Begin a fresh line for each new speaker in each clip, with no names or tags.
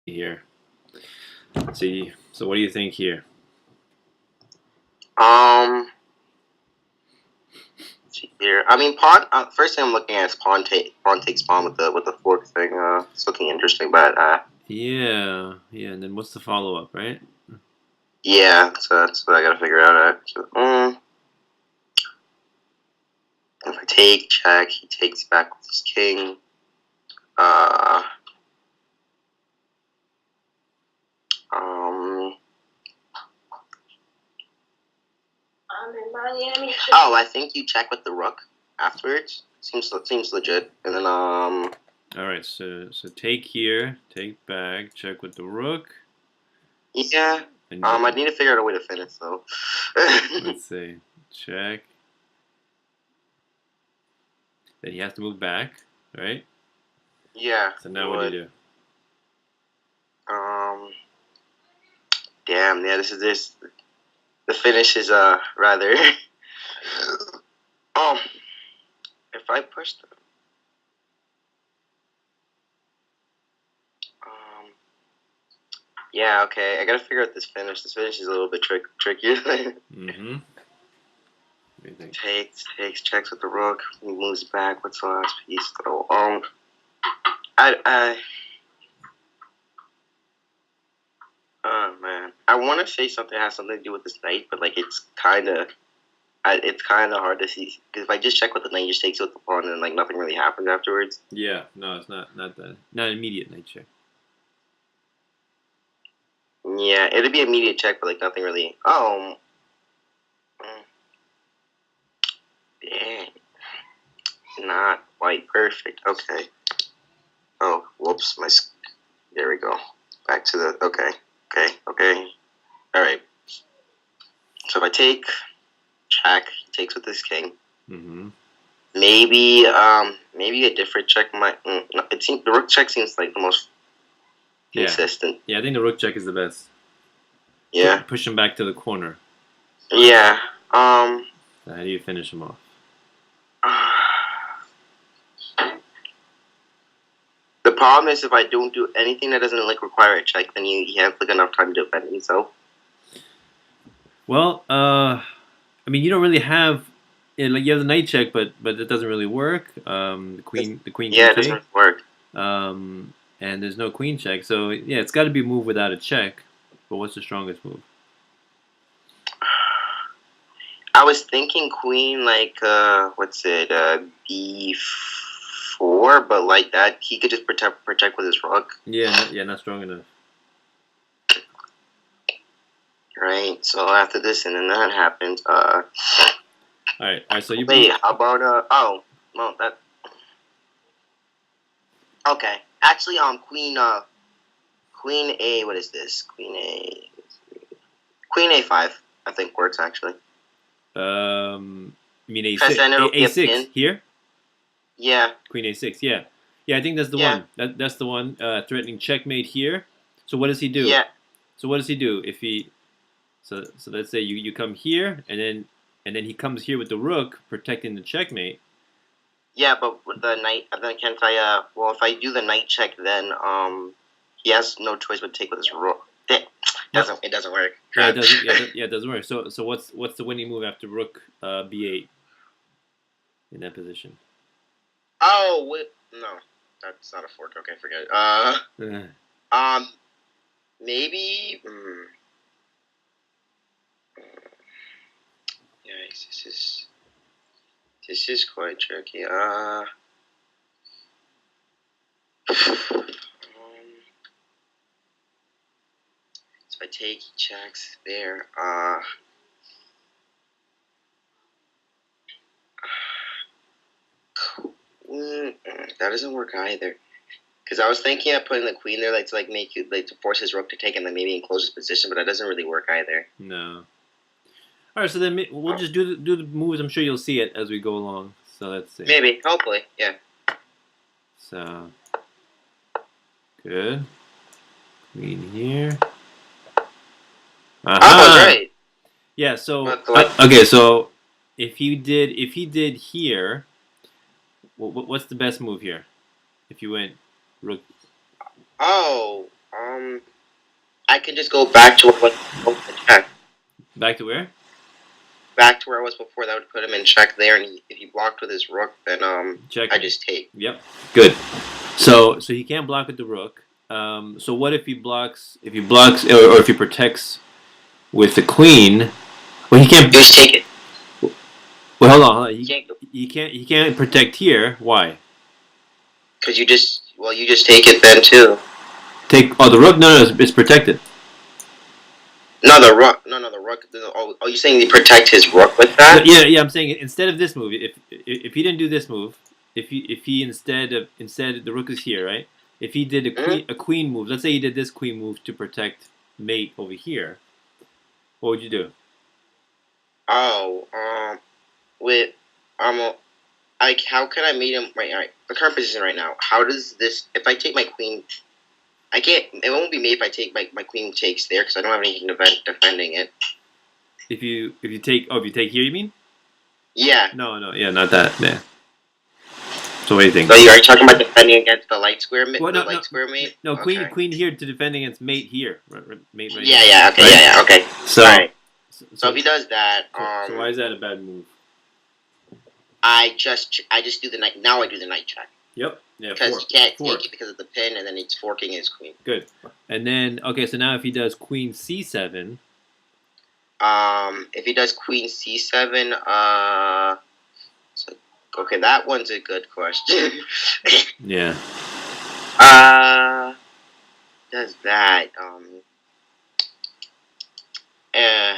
here. Let's see. So what do you think here?
Let's see here. I mean, pawn. First thing I'm looking at is pawn takes pawn with the fork thing. It's looking interesting, but
Yeah. And then what's the follow up, right?
yeah. So that's what I gotta figure out. If I take check, he takes back with his king.
I'm in Miami.
Oh, I think you check with the rook afterwards. Seems legit. And then
All right. So take here, take back, check with the rook.
Yeah. I need to figure out a way to finish though.
Let's see. Check. Then he has to move back, right?
Yeah.
So now what do you do?
Damn. Yeah. This. The finish is rather. If I push the. Yeah. Okay. I gotta figure out this finish. This finish is a little bit trickier.
Mm-hmm. What do you think?
Takes, checks with the rook, he moves back. What's the last piece though? Oh man, I want to say something has something to do with this knight, but like it's kind of hard to see because if I just check with the knight, he just takes it with the pawn, and like nothing really happens afterwards.
Yeah, no, it's not not immediate knight check.
Yeah, it'd be immediate check, but like nothing really. Dang, not quite perfect. Okay. Oh, whoops, there we go. Back to the okay. All right. So if I take check, he takes with his king.
Mm-hmm.
Maybe a different check might. It seems the rook check seems like the most consistent.
Yeah, I think the rook check is the best.
Yeah.
Push him back to the corner.
Yeah.
So how do you finish him off?
The problem is if I don't do anything that doesn't like require a check, then he has like enough time to defend himself.
Well, I mean, you don't really have. Yeah, like you have the knight check, but it doesn't really work. The queen.
Yeah, it doesn't work.
And there's no queen check, so yeah, it's got to be a move without a check. But what's the strongest move?
I was thinking queen, like what's it, b4, but like that he could just protect with his rook.
Yeah, not strong enough.
Right. So after this, and then that happens.
All right. So you
wait. How about oh, well that. Okay. Actually, queen a. What is this? Queen a5. I think works actually.
You mean a6?
A6
here?
Yeah.
Queen a6. Yeah. I think that's the one. That's the one. Threatening checkmate here. So what does he do?
Yeah.
So what does he do if he? So let's say you come here and then he comes here with the rook protecting the checkmate.
Yeah, but with the knight, then can't I? Well, if I do the knight check, then he has no choice but to take with his rook. It doesn't work.
Yeah, it doesn't work. So what's the winning move after rook b8 in that position?
Oh, no, that's not a fork. Okay, forget it. Maybe. Yikes! This is quite tricky. So I take, he checks there. That doesn't work either. Because I was thinking of putting the queen there, like to like make you like to force his rook to take and then maybe enclose his position, but that doesn't really work either.
No. All right, so then we'll just do the moves. I'm sure you'll see it as we go along. So let's see.
Maybe, hopefully, yeah.
So good. Queen here.
Oh, right.
Yeah. So okay. So if he did here, what's the best move here? If you went rook.
Oh, I can just go back to what was check.
Back to where?
Back to where I was before. That would put him in check there, and if he blocked with his rook, then
Check.
I just take.
Yep. Good. So he can't block with the rook. So what if he blocks? If he blocks, or if he protects with the queen? Well, he can't.
Just take it.
Well, hold on. He can't protect here. Why?
Because you just take it then too.
Take the rook. No, it's protected.
No, the rook. Oh, are you saying you protect his rook with that?
Yeah. I'm saying instead of this move, if he didn't do this move, if he instead the rook is here, right? If he did a queen move, let's say he did this queen move to protect mate over here, what would you do?
Oh, how can I meet him right? The current position right now. How does this? If I take my queen, I can't. It won't be made if I take my queen takes there because I don't have anything defending it.
If you take here, you mean?
Yeah.
No, yeah, not that. Yeah. So what do you think?
So are you talking about defending against the light square mate? Square mate?
No,
okay.
queen here to defend against mate here. Mate right
yeah,
here.
yeah, okay,
right?
yeah, okay.
So,
all right. So if he does that,
so why is that a bad move?
I just do the knight. Now I do the knight check.
Yep. Yeah.
Because he can't take it because of the pin, and then it's forking his queen.
Good. And then so now if he does queen c7.
If he does queen c7, okay, that one's a good question.
Yeah.
Does that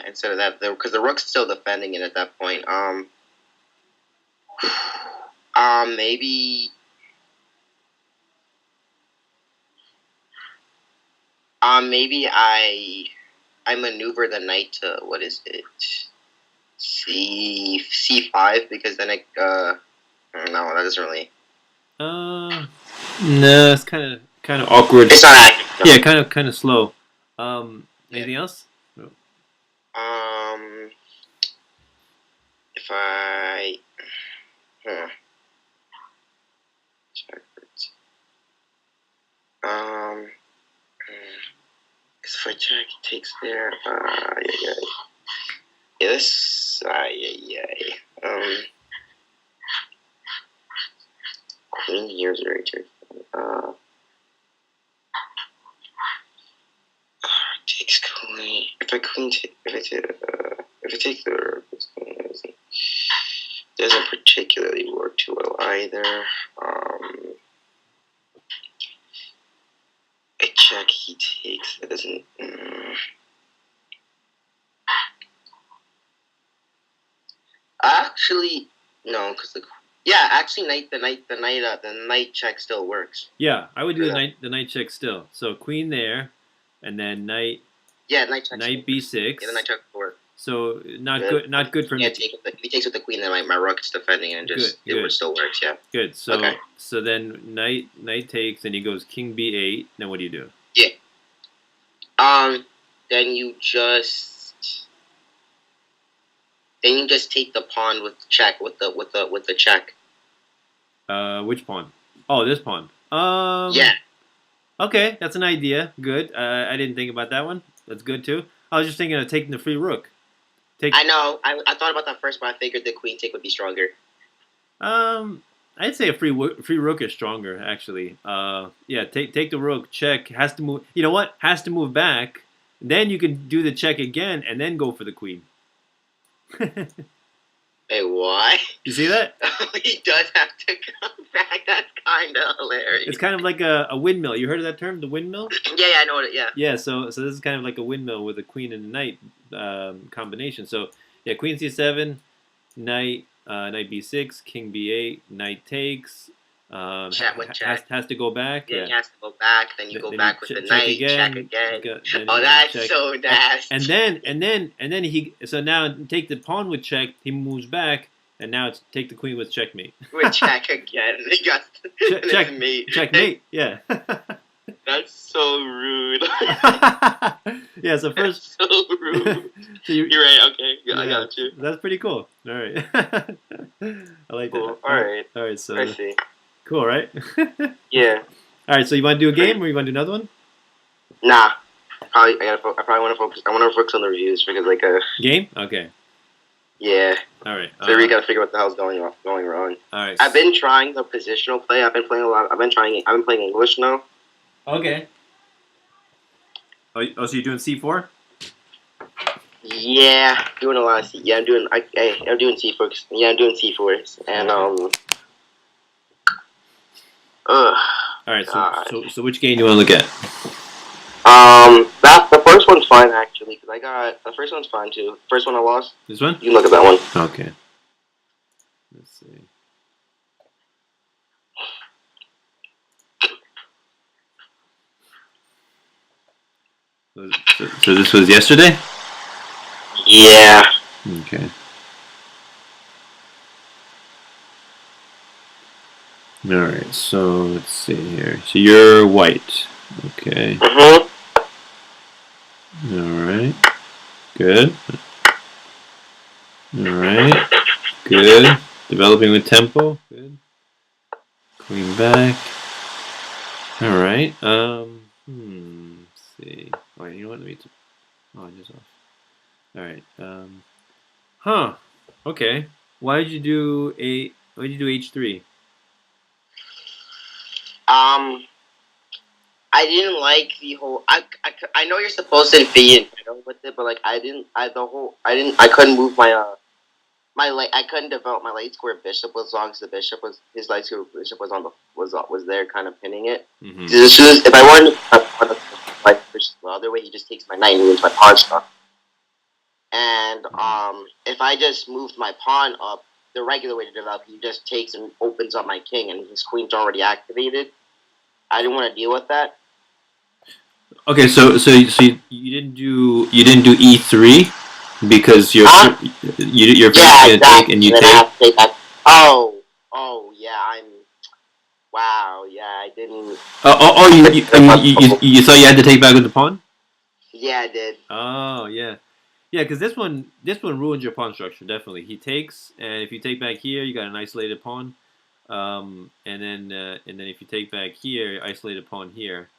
instead of that, because the rook's still defending it at that point. Maybe. Maybe I maneuver the knight to what is it? C5 because then no, that doesn't really.
No, it's kind of awkward.
It's not active. No.
Yeah, kind of slow. Anything else? No.
If I if I check, he takes there. Yes. Queen here is very tricky. Takes queen. If I take the doesn't particularly work too well either. I check. He takes. It doesn't. Actually, no, because the knight check still works.
Yeah, I would do the knight check still. So queen there, and then knight.
Yeah, knight check.
Knight b6.
Yeah, the knight check works.
So not good for me.
Yeah, if he takes with the queen, then my rook is defending and it still works. Yeah.
Good. So so then knight takes, and he goes king b8. Then what do you do?
Yeah. Then you just take the pawn with check with the check.
Which pawn? Oh, this pawn.
Yeah.
Okay, that's an idea. Good. I didn't think about that one. That's good too. I was just thinking of taking the free rook.
I know. I thought about that first, but I figured the queen take would be stronger.
I'd say a free rook is stronger actually. Yeah, take the rook. Check has to move. You know what? Has to move back. Then you can do the check again and then go for the queen.
Hey, what?
You see that?
He does have to come back. That's kind of hilarious.
It's kind of like a windmill. You heard of that term, the windmill?
Yeah, I know it. Yeah.
Yeah. So this is kind of like a windmill with a queen and a knight combination. So yeah, queen c7, knight b6, king b8, knight takes.
Check.
Has to go back.
Yeah, he has to go back. Then you go back with the knight. Check again. Oh, that's check. So nasty.
And then he. So now take the pawn with check. He moves back, and now it's take the queen with checkmate.
With check again. He got checkmate.
Checkmate. Yeah.
That's so rude.
Yeah. So first.
That's so rude. So you're right. Okay. Yeah, I got you.
That's pretty cool. All right. I like that.
All right.
All right. So.
I see.
Cool, right?
Yeah.
All right, so you want to do a game or you want to do another one?
Nah. I probably want to focus. I want to focus on the reviews because
Game? Okay.
Yeah.
All right.
So we gotta figure what the hell's going wrong.
All right.
I've been trying the positional play. I've been playing a lot. I've been playing English now.
Okay. Oh, so you're doing C4?
Yeah, doing a lot of C. Yeah, I'm doing. I'm doing C4. Yeah, I'm doing C4s, and
Okay.
Ugh.
All right.
God.
So which game do you want to look at?
That the first one's fine actually because I got the first one's fine too. First one I lost.
This one?
You can look at that one.
Okay. Let's see. So this was yesterday?
Yeah.
Okay. All right. So let's see here. So you're white. Okay.
Mhm.
All right. Good. All right. Good. Developing with tempo. Good. Queen back. All right. Let's see. Oh, you know what? Let me. Oh, I just off. All right. Huh. Okay. Why did you do H3?
I didn't like the whole. I know you're supposed to be in with it, but like I didn't. I couldn't move I couldn't develop my light square bishop as long as the bishop was his light square bishop was on the was there kind of pinning it.
Mm-hmm.
As soon as if I wanted to like push the other way, he just takes my knight and moves my pawn stuff. And if I just moved my pawn up the regular way to develop, he just takes and opens up my king, and his queen's already activated. I didn't want to deal with that.
Okay, so you didn't do E3 because your
yeah,
gonna
exactly.
take and you
and
take.
I have to take that. Oh yeah, wow, yeah, I didn't.
You thought you had to take back with the pawn?
Yeah, I did.
Oh yeah, yeah. Because this one ruins your pawn structure definitely. He takes, and if you take back here, you got an isolated pawn. And then if you take back here, isolated pawn here,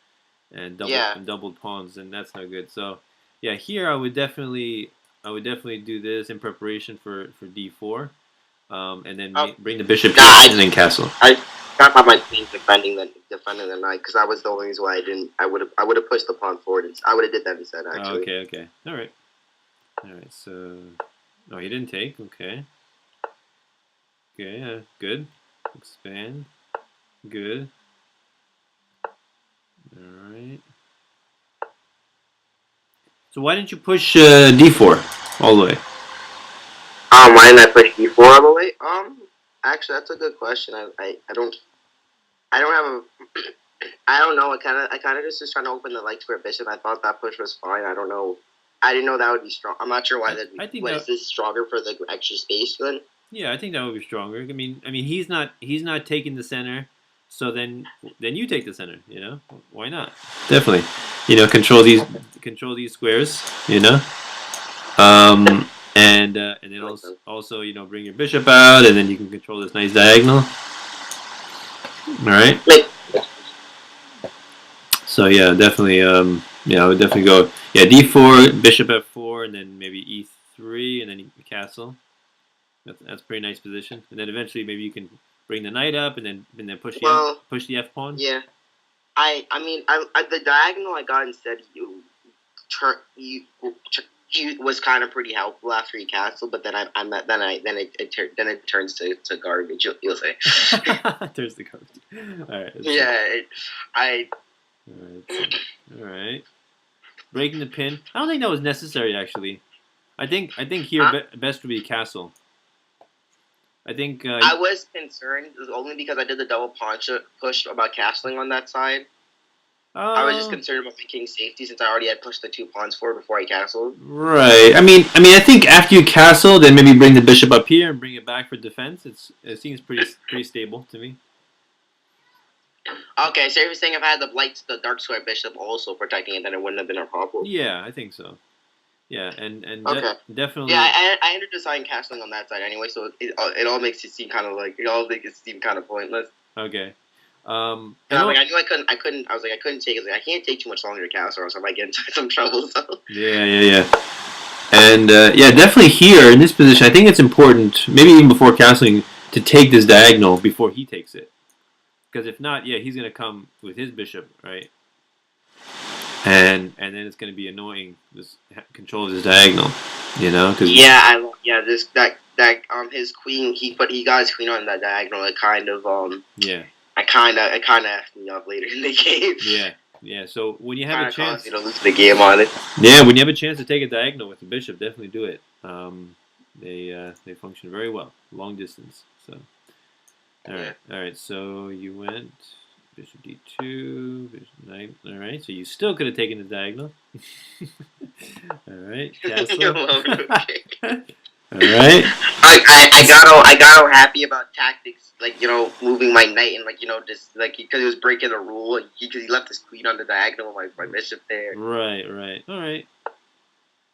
and doubled pawns, and that's not good. So yeah, here I would definitely do this in preparation for D4, and then bring the bishop here and then castle.
I got by my queen defending the knight because that was the only reason why I didn't. I would have pushed the pawn forward. I would have did that instead actually.
Okay. All right. So, no, he didn't take. Okay. Good. Expand. Good. All right. So why didn't you push D4 all the way?
Why didn't I push D4 all the way? Actually, that's a good question. I don't have a. I don't know. I kind of just was trying to open the light square bishop. I thought that push was fine. I don't know. I didn't know that would be strong. I'm not sure why that. Is this stronger for the extra space then?
Yeah, I think that would be stronger. I mean, he's not taking the center, so then you take the center. You know, why not? Definitely, control these squares. And then also bring your bishop out, and then you can control this nice diagonal. All right. So yeah, definitely. I would definitely go. Yeah, D4, bishop F4, and then maybe E3, and then castle. That's a pretty nice position. And then eventually maybe you can bring the knight up, and then push the F pawn.
Yeah. I mean, the diagonal I got instead was kind of pretty helpful after he castled, but then it turns to garbage. You'll say.
Turns to garbage. All right.
Yeah,
All right. Breaking the pin. I don't think that was necessary actually. I think here best would be castle. I think
I was concerned only because I did the double pawn push about castling on that side. I was just concerned about my king's safety since I already had pushed the 2 pawns forward before I castled.
Right. I mean, I think after you castle, then maybe bring the bishop up here and bring it back for defense. It seems pretty stable to me.
Okay, so you're saying if I had the dark square bishop also protecting it, then it wouldn't have been a problem.
Yeah, I think so. Yeah, and definitely.
Yeah, I ended up deciding castling on that side anyway, so it all makes it seem kind of pointless.
Okay.
And
and
I knew I couldn't. I was like, I couldn't take it. I can't take too much longer to castle, or else I might get into some trouble. So.
yeah. And definitely here in this position, I think it's important, maybe even before castling, to take this diagonal before he takes it. Because if not, he's going to come with his bishop, right? And then it's going to be annoying. This control of this diagonal, Cause
his queen. He got his queen on that diagonal. It kind of
yeah.
It kind of effed me up later in the game.
Yeah. So when you have a chance,
lose the game on it.
Yeah, when you have a chance to take a diagonal with the bishop, definitely do it. They function very well, long distance. So, all right. So you went bishop d2, bishop knight. All right. So you still could have taken the diagonal. All right. Castle. All right.
I got all happy about tactics, moving my knight and just because he was breaking the rule and because he left his queen on the diagonal with my bishop there.
Right. All right.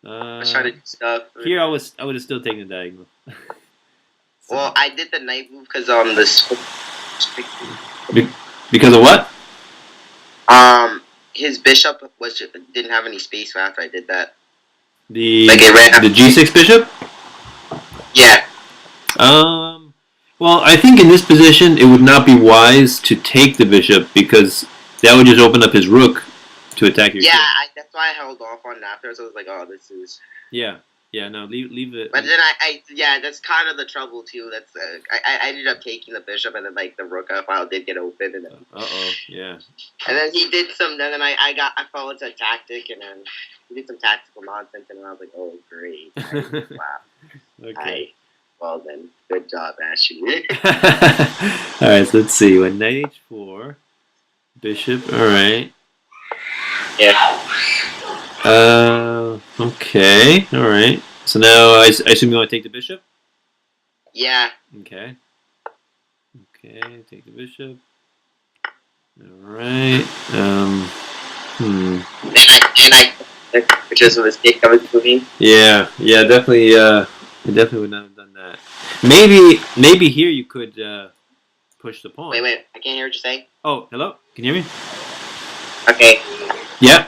I was trying to do stuff.
Here I would have still taken the diagonal.
Well, I did the knight move because
because of what?
His bishop didn't have any space after I did that.
The g6 bishop.
Yeah.
Well, I think in this position it would not be wise to take the bishop because that would just open up his rook to attack your king.
That's why I held off on that after. So I was like, oh, this is...
Yeah, no, leave it.
But then that's kind of the trouble too. That's I ended up taking the bishop and then the rook file did get open and then...
yeah.
And then he did some, and then I fell into a tactic and then he did some tactical nonsense and then I was like, oh, great. Wow.
Okay.
Well then, good job, Ashley.
All right, so let's see. When knight h4, bishop. All right.
Yeah.
Okay. All right. So now I assume you want to take the bishop.
Yeah.
Okay. Take the bishop. All right.
Which is a mistake coming to me.
Yeah. Definitely. I definitely would not have done that. Maybe here you could push the pawn.
Wait, I can't hear what you're saying.
Oh, hello? Can you hear me?
Okay.
Yeah.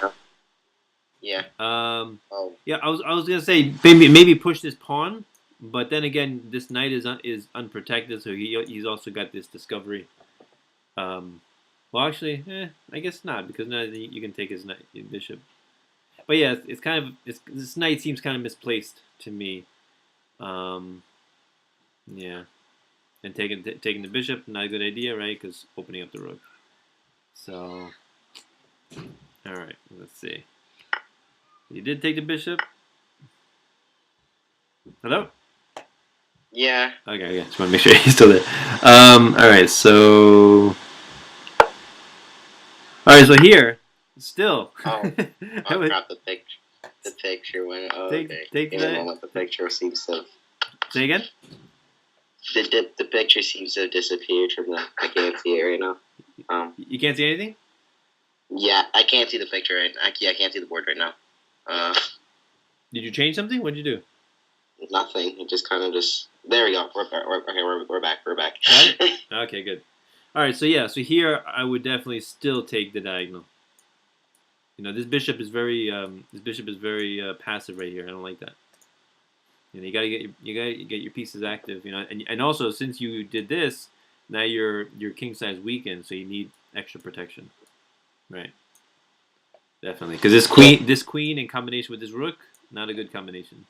Yeah.
Yeah, I was gonna say maybe push this pawn, but then again, this knight is unprotected, so he's also got this discovery. Well, actually, I guess not because now you can take his knight, his bishop. But yeah, it's kind of this knight seems kind of misplaced to me. Yeah, and taking the bishop, not a good idea, right? Because opening up the rook. So, all right, let's see. You did take the bishop. Hello?
Yeah.
Okay. Just want to make sure he's still there. All right, so here, still.
Oh, crap! The picture went. Oh, okay.
Take that.
The picture seems to.
Say again.
The picture seems to have disappeared from the. I can't see it right now.
You can't see anything.
Yeah, I can't see the picture right. I can't see the board right now.
Did you change something? What did you do?
Nothing. It just kind of just. There we go. We're back. We're back.
Got it? Okay, good. All right, so here I would definitely still take the diagonal. This bishop is very passive right here. I don't like that. You gotta get your pieces active. And also since you did this, now your king size weakened, so you need extra protection. Right. Definitely, because this queen in combination with this rook, not a good combination.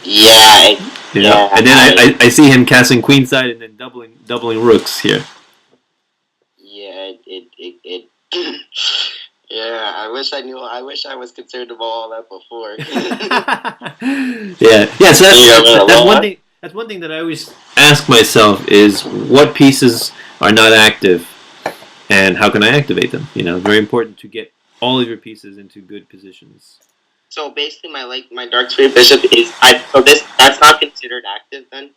Yeah.
And then I see him casting queenside and then doubling rooks here.
Yeah, it yeah, I wish I knew. I wish I was concerned about all that before.
Yeah. So that's one thing. That's one thing that I always ask myself is what pieces are not active, and how can I activate them? Very important to get all of your pieces into good positions.
So basically, my dark square bishop is that's not considered active then.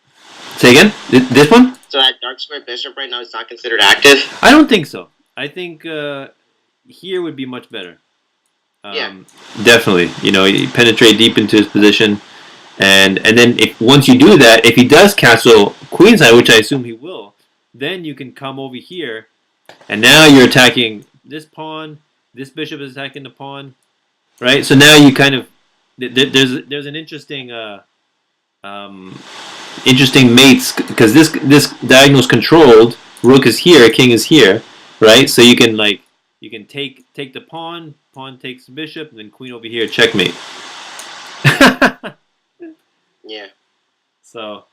Say again. This one?
So that dark square bishop right now is not considered active.
I don't think so. I think here would be much better.
Yeah.
Definitely. You penetrate deep into his position, and then once you do that, if he does castle queenside, which I assume he will, then you can come over here, and now you're attacking this pawn. This bishop is attacking the pawn, right? So now you kind of there's an interesting interesting mates because this diagonal is controlled. Rook is here, king is here, right? So you can take the pawn takes the bishop, and then queen over here, checkmate.
Yeah.
So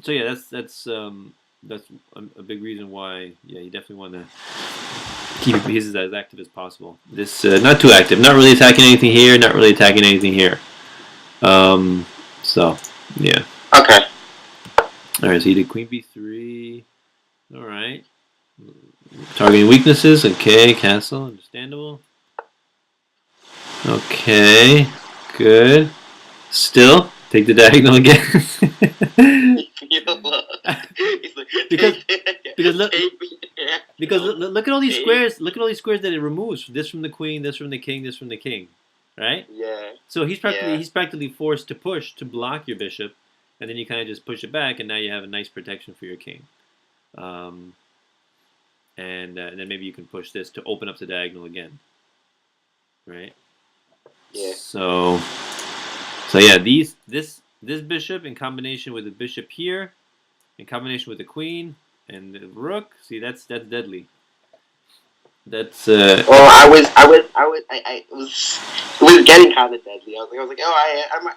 yeah, that's a big reason why you definitely want to keep your pieces as active as possible. This not too active, not really attacking anything here, not really attacking anything here. So yeah.
Okay.
All right, so you did queen b3. All right. Targeting weaknesses. Okay, castle, understandable. Okay, good. Still, take the diagonal again. because look at all these squares. Look at all these squares that it removes. This from the queen, this from the king, this from the king. Right?
Yeah.
So he's practically forced to push to block your bishop, and then you kind of just push it back, and now you have a nice protection for your king. And then maybe you can push this to open up the diagonal again. Right?
Yeah.
So yeah, this bishop in combination with the bishop here, in combination with the queen and the rook. See, that's deadly. That's
Well, I was getting kind of deadly. I was like, oh,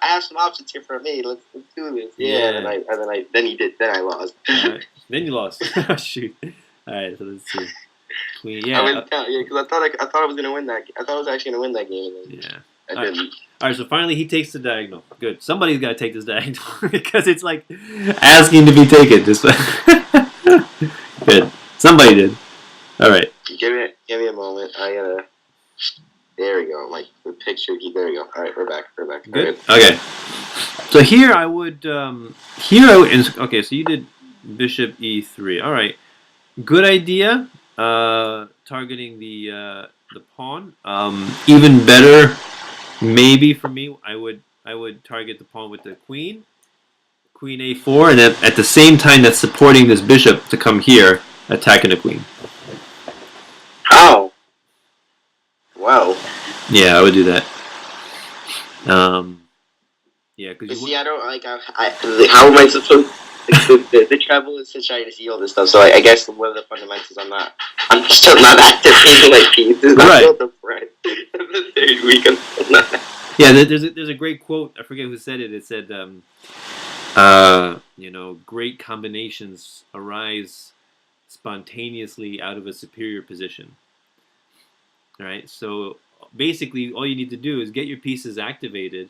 I have some options here for me. Let's do this. Yeah. And then he did. Then I lost.
All right. Then you lost. Shoot. All right. So let's see. Queen. Yeah.
Because I thought I was gonna win that. I thought I was actually gonna win that game.
Yeah.
I didn't.
All right. So finally, he takes the diagonal. Good. Somebody's got to take this diagonal because it's like asking to be taken. Just good. Somebody did. All right.
Give me a moment. I gotta. There we go. Like the picture. There we go. All right, we're back.
Good. Okay. So here I would. Okay. So you did bishop e3. All right. Good idea. Targeting the pawn. Even better, maybe for me, I would target the pawn with the queen. Queen a4, and then at the same time that's supporting this bishop to come here, attacking the queen.
Oh. Wow.
Yeah, I would do that. Yeah, because
see, I don't like. How am I supposed? The trouble is to try to see all this stuff. So I guess one of the fundamentals, I'm still not activating my pieces.
Right.
I'm the threat. The third week, I'm still not.
Yeah, there's a great quote. I forget who said it. It said, great combinations arise spontaneously out of a superior position. Right. So basically, all you need to do is get your pieces activated,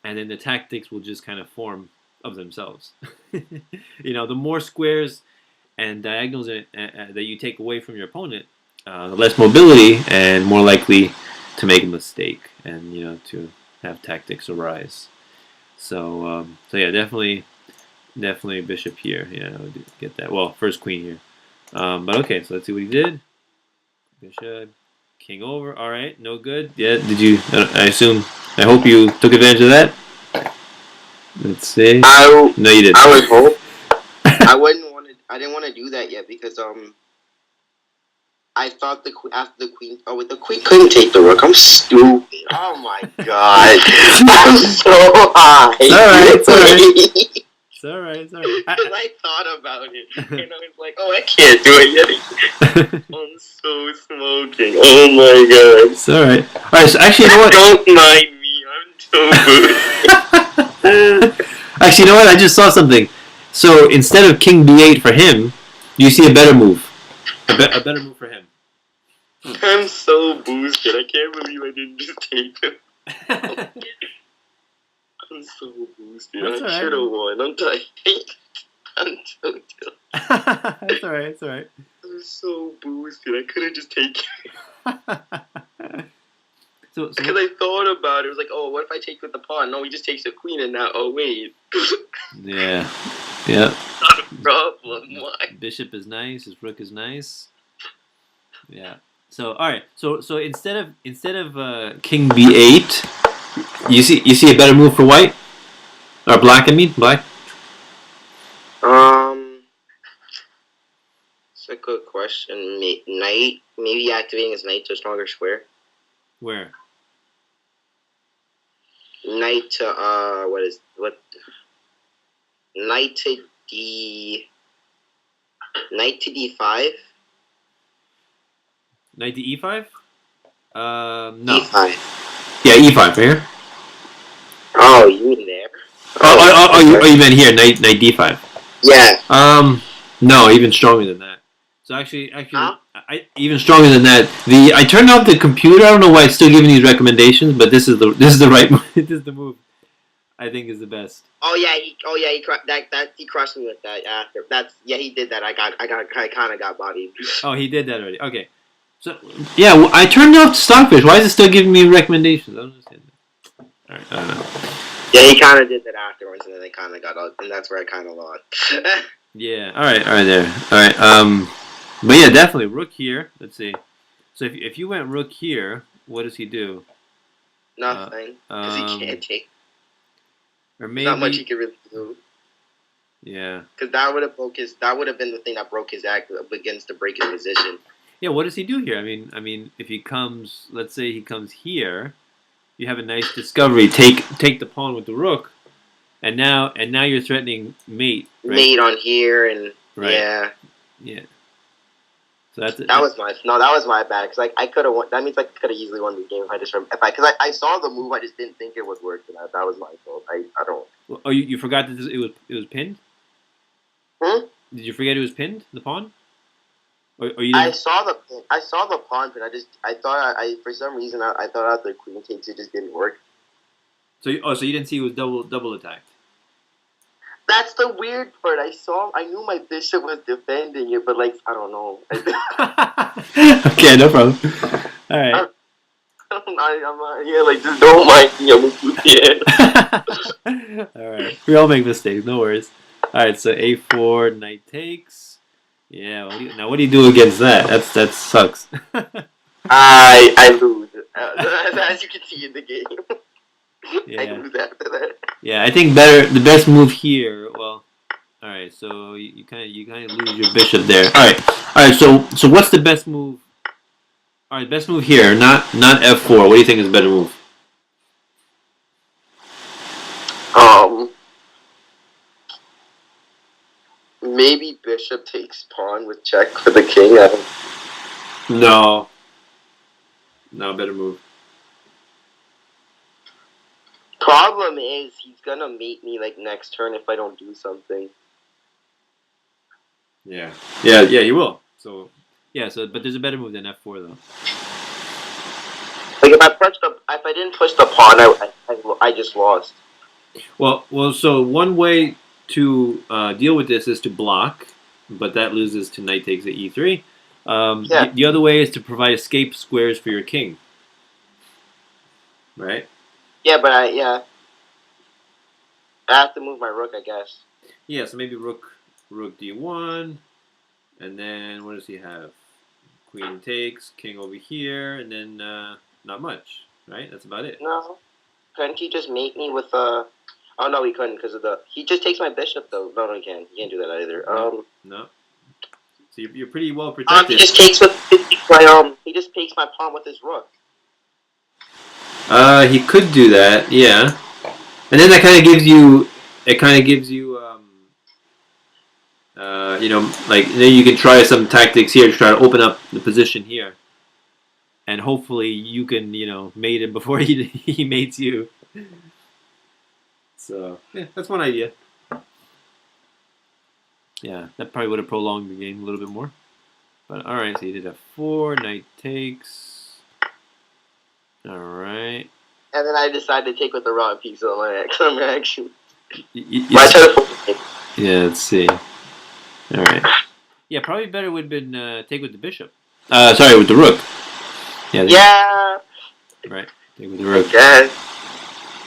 and then the tactics will just kind of form of themselves. The more squares and diagonals that you take away from your opponent, the less mobility and more likely to make a mistake and to have tactics arise. So yeah, definitely bishop here. Yeah, I would get that. Well, first queen here. But okay, so let's see what he did. Bishop, king over. All right, no good. Yeah, did you? I hope you took advantage of that. Let's see. No, you didn't.
I would hope. I didn't want to do that yet because I thought after the queen. Oh, wait, the queen couldn't take the rook. I'm stupid. Oh my god. I'm so high.
It's all right.
Because I thought about it, and I was like, oh, I can't do it yet. I'm so smoking. Oh my god.
It's all right. All right. So actually, you know what?
Don't mind me. I'm so good.
Actually, you know what? I just saw something. So instead of king b8 for him, you see a better move. A better move for him.
I'm so boosted. I can't believe I didn't just take him. I'm so boosted.
That's
I should have won. I'm tired. I'm so tired.
That's all right.
I'm so boosted. I could have just taken him.
So
because I thought about it. It was like, oh, what if I take with the pawn? No, he just takes the queen, and now, oh wait.
Yeah.
Not a problem. Why?
Bishop is nice. His rook is nice. Yeah. So all right. So instead of king b8, you see a better move for white or black. I mean black.
question. Knight, maybe activating his knight to a stronger square.
Where?
Knight to Knight to D5.
Knight to E5? No.
D5.
Yeah, E5 right here.
Oh, you mean there?
You meant here, Knight D5.
Yeah.
No, even stronger than that. So actually,
Huh?
even stronger than that. I turned off the computer. I don't know why it's still giving these recommendations, but this is the right move. This is the move I think is the best.
He crushed me with that after. He did that. I kind of got bodied.
Oh, he did that already. Okay. So yeah, I turned off Stockfish. Why is it still giving me recommendations? I don't understand that. All right, I don't know.
Yeah, he kind of did that afterwards, and then they kind of got out, and that's where I kind of lost.
Yeah. All right. There. All right. But yeah, definitely rook here. Let's see. So if you went rook here, what does he do?
Nothing, because he can't take.
Or maybe
Not much he could really do.
Yeah.
Because that would have been the thing that broke his act against to break his position.
Yeah. What does he do here? I mean, if he comes, let's say he comes here, you have a nice discovery. Take the pawn with the rook, and now you're threatening mate. Right?
Mate on here and
right. Yeah. So that
was my bad because I could have won. That means I could have easily won the game if I saw the move. I just didn't think it would work. That was my fault. I don't.
Oh, you forgot that it was pinned?
Hmm?
Did you forget it was pinned, the pawn? Or you didn't?
I saw the pawn, but I thought for some reason I thought the queen takes it just didn't work.
So you didn't see it was double attacked.
That's the weird part. I knew my bishop was defending it, but I don't know.
Okay, no problem. All right.
I'm here just don't mind me.
All right. We all make mistakes. No worries. All right. So A4, knight takes. Yeah. What do you do against that? That sucks.
I lose. As you can see in the game.
Yeah.
I lose after that.
Yeah, I think the best move here. Well, all right. So you kind of lose your bishop there. All right. So what's the best move? All right, best move here, not F4. What do you think is a better move?
Maybe bishop takes pawn with check for the king.
No, better move.
Problem is, he's gonna mate me next turn if I don't do something.
Yeah, he will. So, but there's a better move than F4 though.
If I didn't push the pawn, I just lost.
Well. So one way to deal with this is to block, but that loses to knight takes at E3. The other way is to provide escape squares for your king. Right.
Yeah, but I have to move my rook, I guess.
Yeah, so maybe rook D1, and then what does he have? Queen takes, king over here, and then not much, right? That's about it.
No, couldn't he just mate me with a? Oh no, he couldn't because of he just takes my bishop though. No, he can't. He can't do that either.
No. So you're pretty well protected.
He just takes my pawn with his rook.
He could do that, yeah. And then that kind of gives you, then you can try some tactics here to try to open up the position here. And hopefully you can, mate him before he mates you. So, yeah, that's one idea. Yeah, that probably would have prolonged the game a little bit more. But, alright, so he did F4, knight takes. Alright.
And then I decided to take with the wrong piece of my action.
Yeah, let's see. Alright. Yeah, probably better would have been take with the bishop. Sorry, with the rook. Yeah. Right, take with the rook.
Okay.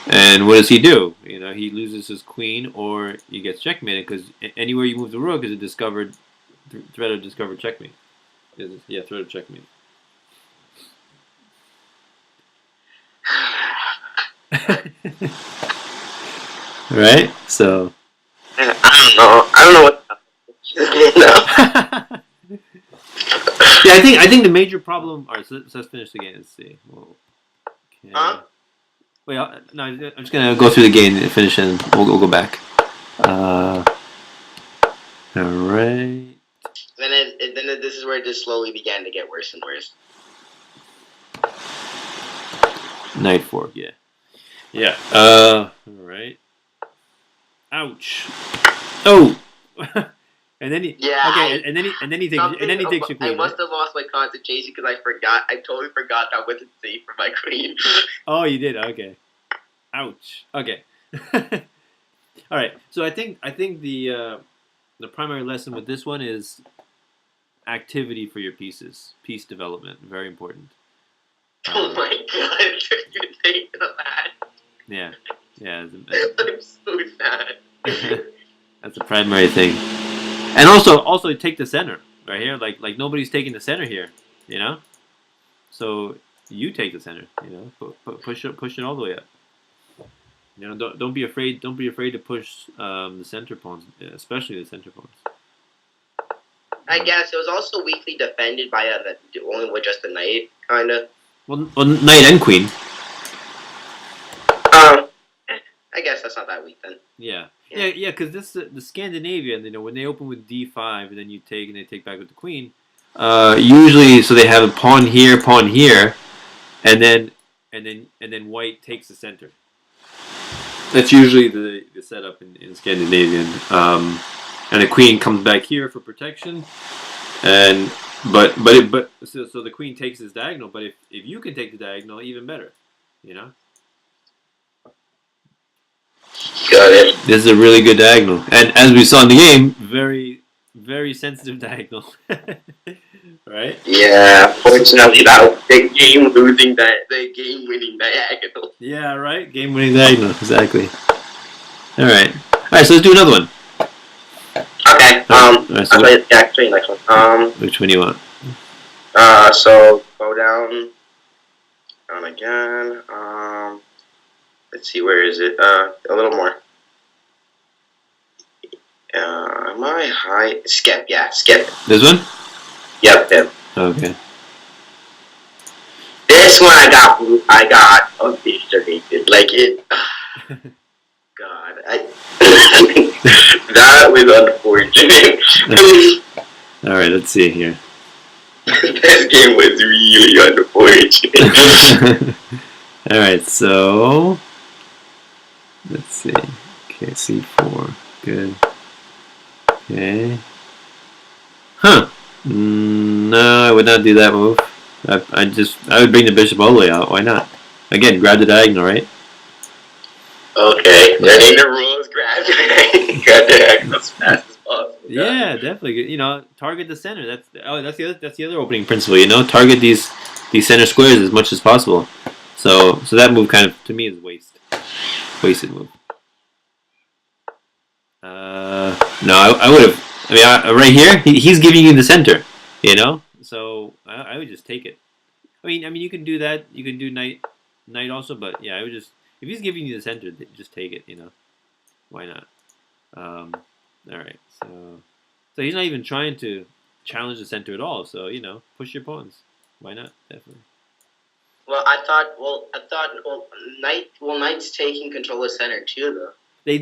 And what does he do? He loses his queen or he gets checkmated because anywhere you move the rook is a discovered threat of discovered checkmate. Yeah, threat of checkmate. Right? So.
I don't know what.
Yeah, I think the major problem. All right, so let's finish the game. Let's see. Well, okay.
Huh?
Wait, no, I'm just gonna go through the game and finish, and we'll go back. All right.
Then this is where it just slowly began to get worse and worse.
Night fork, yeah. Yeah. All right. Ouch. Oh. And then he.
Yeah.
Okay, and then he takes your queen.
I must have lost my concentration because I forgot. I totally forgot that wasn't safe for my queen.
Oh, you did. Okay. Ouch. Okay. All right. So I think the primary lesson with this one is activity for your pieces, piece development, very important.
Oh my god! You think that?
Yeah.
I'm so sad.
That's the primary thing. And also take the center right here. Like nobody's taking the center here, you know. So you take the center, you know. Push it all the way up. You know, don't be afraid. Don't be afraid to push the center pawns, especially the center pawns.
I guess it was also weakly defended by only with just a knight, kind of.
Well, knight and queen.
I guess that's not that weak then.
Yeah. Because the Scandinavian, you know, when they open with d5 and then you take and they take back with the queen, usually so they have a pawn here, and then white takes the center. That's usually the setup in Scandinavian. And the queen comes back here for protection, so the queen takes this diagonal. But if you can take the diagonal, even better, you know.
Got it.
This is a really good diagonal, and as we saw in the game, very very sensitive diagonal, right?
Yeah, fortunately that was the game winning diagonal.
Yeah, right. Game winning diagonal, exactly. All right, so let's do another one.
Okay.
Right, so
actually, next one.
Which one do you want?
So go down again. Let's see, where is it? A little more. Am I high? Skip, yeah, skip.
This one?
Yep.
Okay.
This one I got obliterated. Like it. God, that was unfortunate.
All right, let's see here.
This game was really unfortunate.
All right, so let's see. Okay, c4, good. Okay. Huh. No, I would not do that move. I would bring the bishop all the way out. Why not? Again, grab the diagonal, right?
Okay, learning the rules, grab the diagonal as fast as possible.
Yeah, definitely. You know, target the center. That's the other opening principle. You know, target these center squares as much as possible. So that move kind of to me is wasted move. No, I would have. I mean, right here, he's giving you the center. You know, so I would just take it. I mean, you can do that. You can do knight also, but yeah, I would just if he's giving you the center, just take it. You know, why not? All right, so he's not even trying to challenge the center at all. So you know, push your pawns. Why not? Definitely.
Well, knight's taking control of center too, though.
They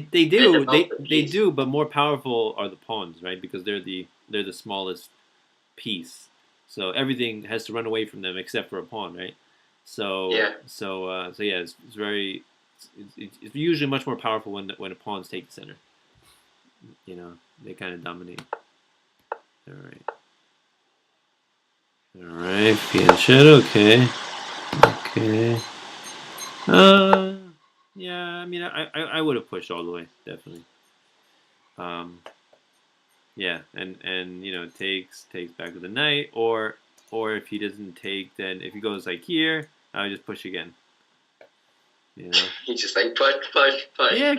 do, but more powerful are the pawns, right? Because they're the smallest piece, so everything has to run away from them except for a pawn, right? So yeah, it's usually much more powerful when a pawns take the center. You know, they kind of dominate. All right, fianchetto, okay. Yeah, I mean, I would have pushed all the way, definitely. Yeah, and you know, takes back with the knight, or if he doesn't take, then if he goes like here, I would just push again. You know,
he's just like push.
Yeah,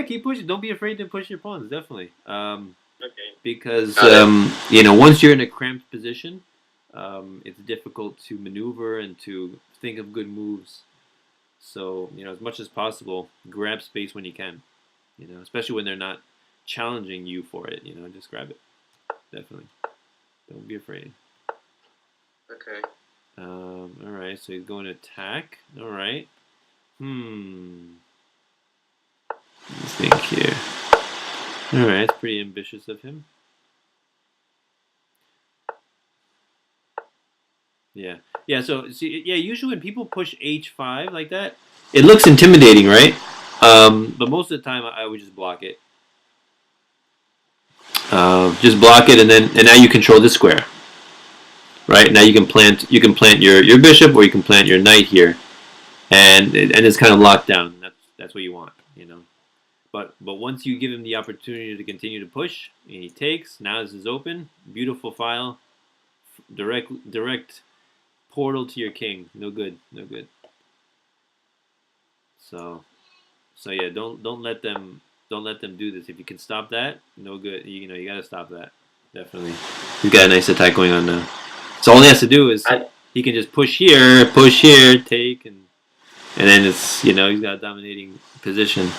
keep pushing. Don't be afraid to push your pawns, definitely.
Okay.
Because you know, once you're in a cramped position, it's difficult to maneuver and to think of good moves. So, you know, as much as possible, grab space when you can. You know, especially when they're not challenging you for it. You know, just grab it. Definitely. Don't be afraid.
Okay.
All right, so he's going to attack. All right. Let's think here. All right, it's pretty ambitious of him. Yeah. Yeah, so see, yeah, usually when people push H5 like that, it looks intimidating, right? But most of the time I would just block it. Just block it, and now you control this square. Right? Now you can plant your bishop, or you can plant your knight here. And it's kind of locked down. That's what you want, you know. But once you give him the opportunity to continue to push, and he takes, now this is open. Beautiful file. Direct portal to your king. No good. So yeah, don't let them do this. If you can stop that, no good. You know, you gotta stop that. Definitely. He's got a nice attack going on now. So all he has to do is he can just push here, take, and then it's, you know, he's got a dominating position.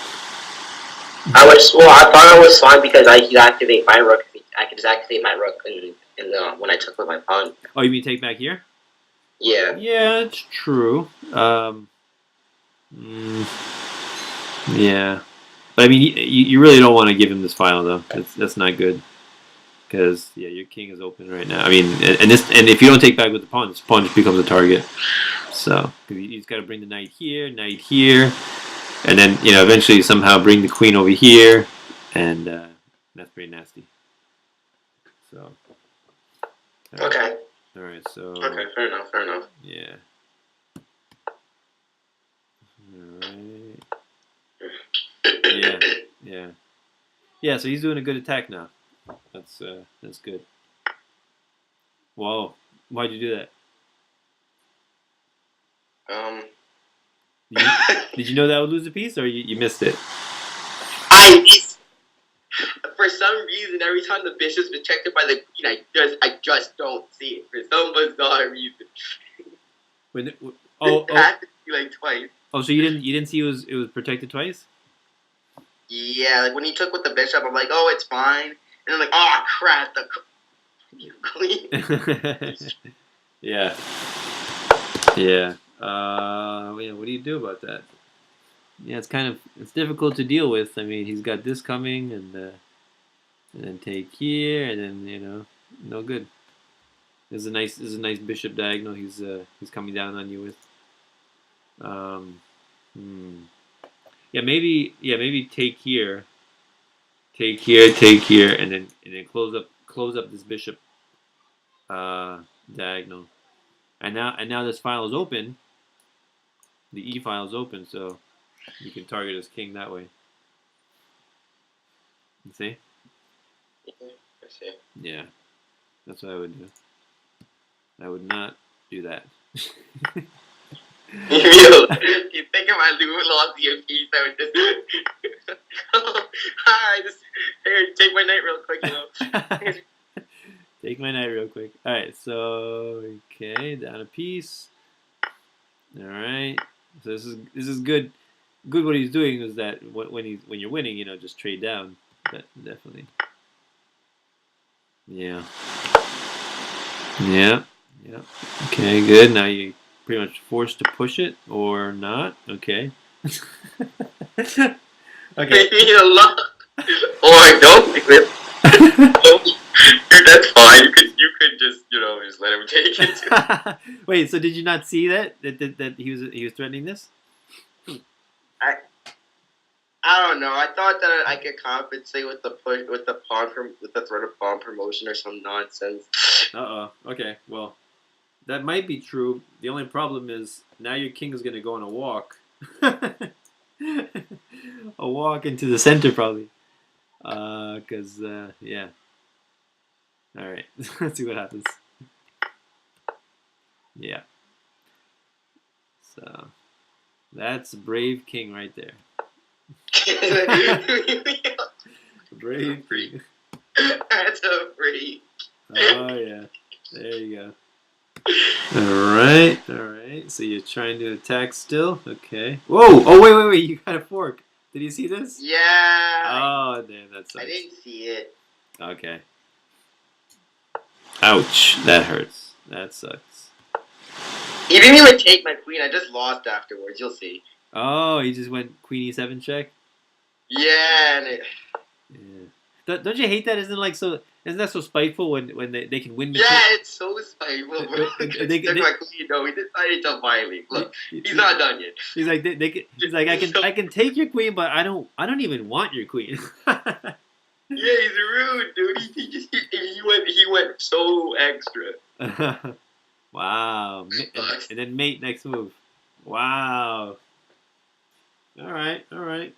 I thought I was fine because I could activate my rook. I could just activate my rook when I took with my pawn.
Oh, you mean take back here?
Yeah.
Yeah, it's true. Yeah, but I mean, you really don't want to give him this file though. That's not good. Because yeah, your king is open right now. I mean, and if you don't take back with the pawn, this pawn just becomes a target. So he's got to bring the knight here, and then, you know, eventually somehow bring the queen over here, and that's pretty nasty. So.
Okay.
All right. So.
Okay. Fair enough.
Yeah. All right. Yeah. So he's doing a good attack now. That's good. Whoa! Why'd you do that? Did you know that would lose a piece, or you missed it?
For some reason, every time the bishop's been checked by the queen, I just don't see it for some bizarre reason. It happened to me like twice.
Oh, so you didn't see it was protected twice?
Yeah, like when he took with the bishop, I'm like, oh, it's fine. And I'm like, oh, crap, the queen.
Yeah. What do you do about that? Yeah, it's difficult to deal with. I mean, he's got this coming, and then take here, and then, you know, no good. This is a nice bishop diagonal. He's coming down on you with. Maybe take here, and then close up this bishop diagonal. And now this file is open. The E file is open, so you can target his king that way. You see?
I see.
Yeah, that's what I would do. I would not do that.
You think if I lost your piece, I would just here, take my knight real quick, you know.
Take my knight real quick. All right, so okay, down a piece. All right, so this is good. Good. What he's doing is that when you're winning, you know, just trade down. Definitely. Yeah. Okay, good. Now you pretty much forced to push it or not. Okay. Okay.
Maybe a lot. Or don't. That's fine. You could just, you know, just let him take it.
Wait, so did you not see that he was threatening this?
I don't know. I thought that I could compensate with the threat of pawn promotion or some nonsense.
Okay. Well, that might be true. The only problem is now your king is going to go on a walk. A walk into the center, probably. Yeah. All right. Let's see what happens. Yeah. So that's a brave king right there. Brave king.
That's a brave.
Oh yeah. There you go. All right. So you're trying to attack still? Okay. Whoa! Oh wait! You got a fork. Did you see this?
Yeah.
Oh damn, that sucks.
I didn't see it.
Okay. Ouch! That hurts. That sucks.
He didn't even take my queen. I just lost afterwards. You'll see.
Oh, he just went queen e7 check.
Yeah, and
Yeah. Don't you hate that? Isn't that so spiteful when they can win?
yeah, it's so spiteful, bro.
They-
Took my queen. No, he decided to violate. Look, he's not done yet.
He's like he's like I can take your queen, but I don't even want your queen.
Yeah, he's rude, dude. He went so extra.
Wow. And then mate next move. Wow. All right.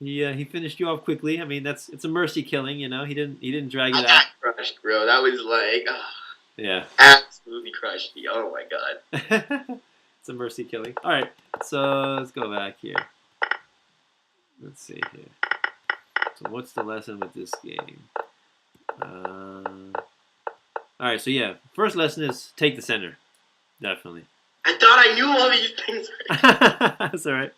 He finished you off quickly. I mean, it's a mercy killing, you know. He didn't drag
I
it out.
got crushed, bro. That was like,
Yeah.
absolutely crushed me. Oh my god.
It's a mercy killing. All right. So let's go back here. Let's see here. So what's the lesson with this game? All right. So yeah, first lesson is take the center. Definitely.
I thought I knew all these things.
That's all right.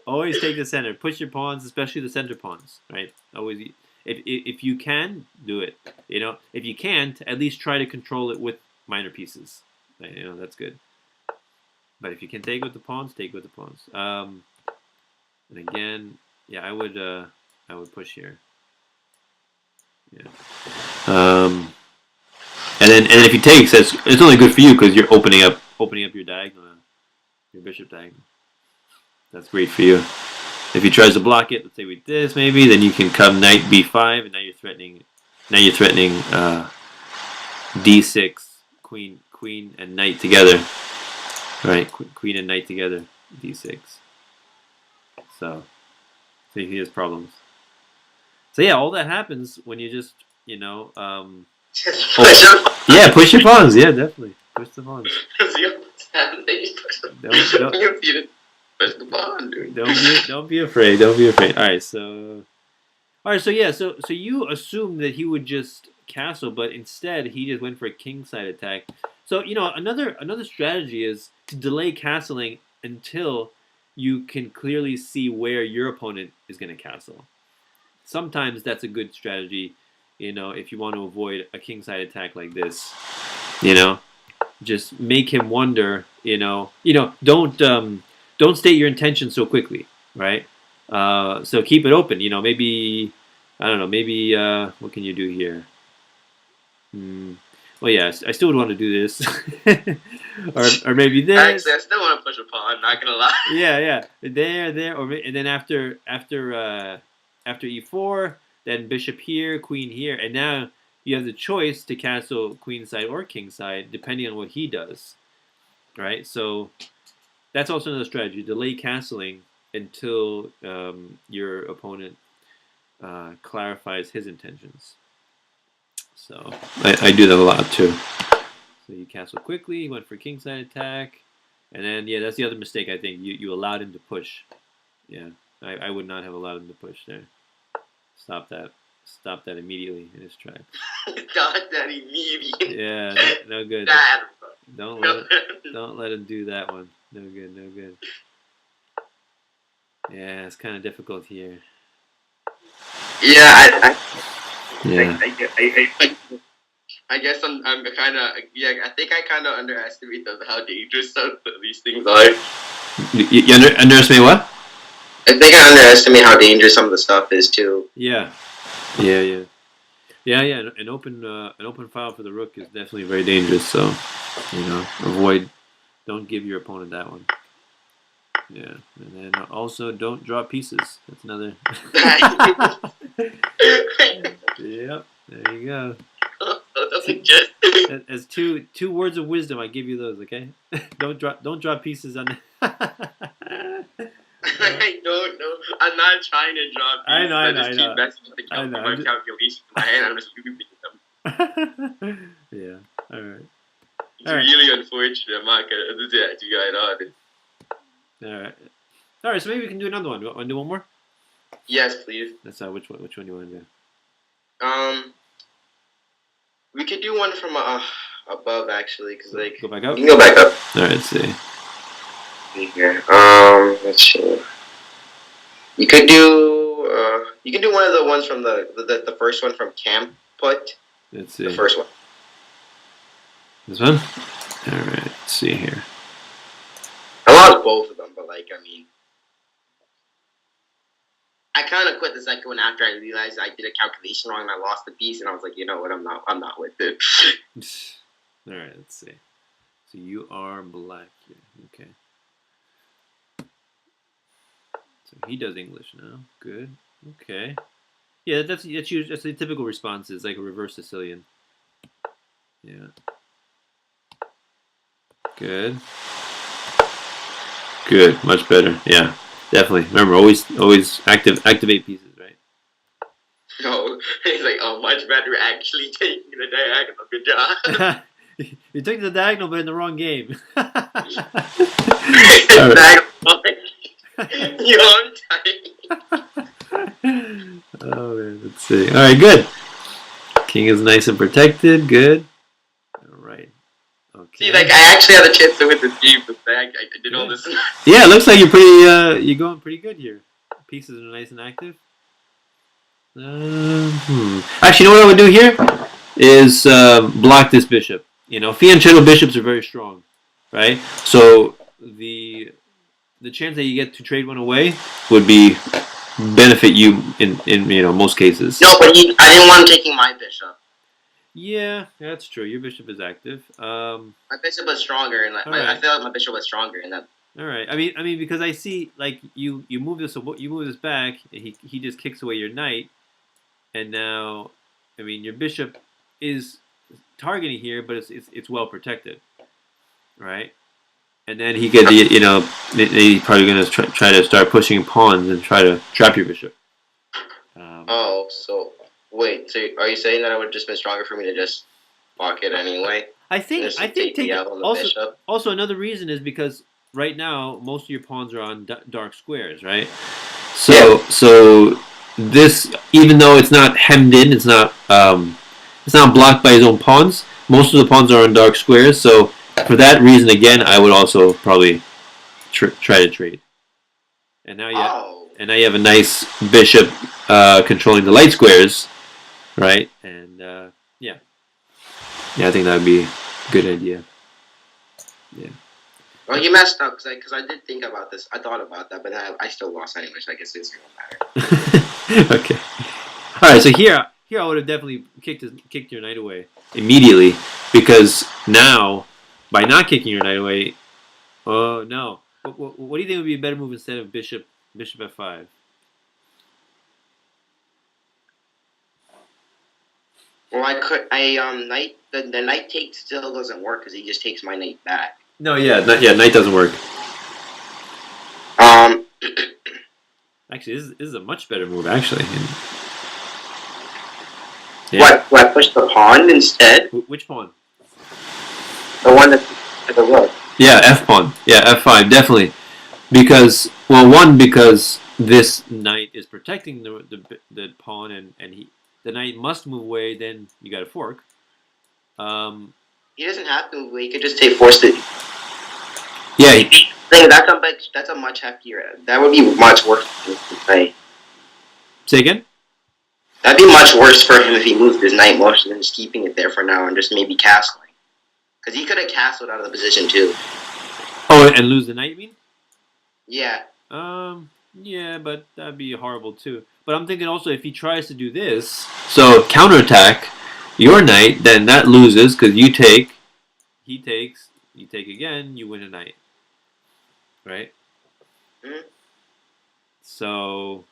Always take the center. Push your pawns, especially the center pawns. Right. Always. If you can, do it. You know, if you can't, at least try to control it with minor pieces. You know, that's good. But if you can take with the pawns, take with the pawns. And again, yeah, I would push here. Yeah. And then if he takes, it's only good for you because you're opening up your diagonal, your bishop diagonal. That's great for you. If he tries to block it, let's say with this maybe, then you can come knight b5, and now you're threatening d6, queen and knight together. Right, queen and knight together, d6. So he has problems. So yeah, all that happens when you just, you know, yeah, push your pawns. Yeah, definitely push the pawns. Don't be afraid. Don't be afraid. All right, so yeah, so you assumed that he would just castle, but instead he just went for a kingside attack. So you know, another strategy is to delay castling until you can clearly see where your opponent is going to castle. Sometimes that's a good strategy, you know, if you want to avoid a kingside attack like this. You know, just make him wonder. You know, don't state your intention so quickly, right? So keep it open. You know, maybe I don't know. Maybe what can you do here? Well, yeah, I still would want to do this, or maybe this.
Actually, I still want to push a pawn. Not gonna lie.
Yeah, there, and then after e4, then bishop here, queen here, and now you have the choice to castle queenside or kingside, depending on what he does, right? So that's also another strategy: delay castling until your opponent clarifies his intentions. So I do that a lot too. So you castle quickly, he went for kingside attack, and then yeah, that's the other mistake I think. You allowed him to push. Yeah, I would not have allowed him to push there. Stop that immediately in his track.
Stop that immediately.
Yeah, no good. Don't let him do that one. No good. Yeah, it's kind of difficult here.
Yeah,
Yeah.
I guess I'm kind of I think I kind of underestimate how dangerous some of these things are.
You underestimate what?
I think I underestimate how dangerous some of the stuff is too.
Yeah. An open file for the rook is definitely very dangerous. So, you know, don't give your opponent that one. Yeah, and then also don't draw pieces. That's another. Yep, there you go. As two words of wisdom, I give you those. Okay, don't draw pieces on.
I don't know. I'm not trying to draw pieces.
I know.
I keep messing with my calculations in my hand. I'm just looping them.
Yeah. All right.
It's really unfortunate. I'm not gonna do that to you guys.
All right. So maybe we can do another one. Want to do one more?
Yes, please.
That's which one do you want to do?
We could do one from above actually, because like
go back up.
You can go back up.
All right. Let's see.
Here. Let's see. You could do one of the ones from the first one from Camp Put.
Let's see.
The first one.
This one. All right. Let's see here.
I lost both of them, but like, I mean, I kind of quit the second one after I realized I did a calculation wrong and I lost the piece, and I was like, you know what, I'm not with it.
All right, let's see. So you are black here. Okay. So he does English now. Good. Okay. Yeah, that's the typical response is like a reverse Sicilian. Yeah. Good. Good. Much better. Yeah. Definitely. Remember, always activate pieces, right?
No, he's like, oh, much better actually taking the diagonal. Good job.
You took the diagonal, but in the wrong game. Oh man, let's see. All right, good. King is nice and protected. Good. All right. Okay.
See, like I actually had a chance to win this game, but I did all this.
Yeah, it looks like you're going pretty good here. Pieces are nice and active. Actually, you know what I would do here is block this bishop. You know, fianchetto bishops are very strong, right? So the chance that you get to trade one away would be benefit you in most cases.
No, but I didn't want him taking my bishop.
Yeah, that's true. Your bishop is active.
My bishop was stronger, and I feel like my bishop was stronger in that.
All right. I mean, because I see like you move this back, and he just kicks away your knight, and now, I mean, your bishop is targeting here, but it's well protected, right? And then he could, he's probably going to try to start pushing pawns and try to trap your bishop.
So wait, so are you saying that it would have just been stronger for me to just block it anyway?
I think also another reason is because right now most of your pawns are on dark squares, right? So this, even though it's not hemmed in, it's not blocked by his own pawns. Most of the pawns are on dark squares, so for that reason, again, I would also probably try to trade. And now you have a nice bishop controlling the light squares, right? And yeah, I think that would be a good idea. Yeah.
Well, you messed up because I did think about this. I thought about that, but I still lost anyway, so I guess it's gonna matter.
Okay. All right. So here I would have definitely kicked your knight away immediately, because now, by not kicking your knight away, oh no. What do you think would be a better move instead of bishop f5?
Well, knight the knight take still doesn't work because he just takes my knight back.
No, knight doesn't work. Actually, this is a much better move, actually. Yeah.
What? Do I push the pawn instead?
Which pawn?
The one that's at the rook.
Yeah, f pawn. Yeah, f5, definitely. Because this knight is protecting the pawn, and the knight must move away. Then you got to fork.
He doesn't have to move away. He could just force it.
Yeah.
That's a much heftier. That would be much worse to play.
Say again?
That'd be much worse for him if he moved his knight more than just keeping it there for now and just maybe castling. Because he could have castled out of the position too.
Oh, and lose the knight, you mean?
Yeah.
Yeah, but that'd be horrible too. But I'm thinking also if he tries to do this, so counterattack your knight, then that loses because you take, he takes, you take again, you win a knight. Right?
Mm-hmm.
So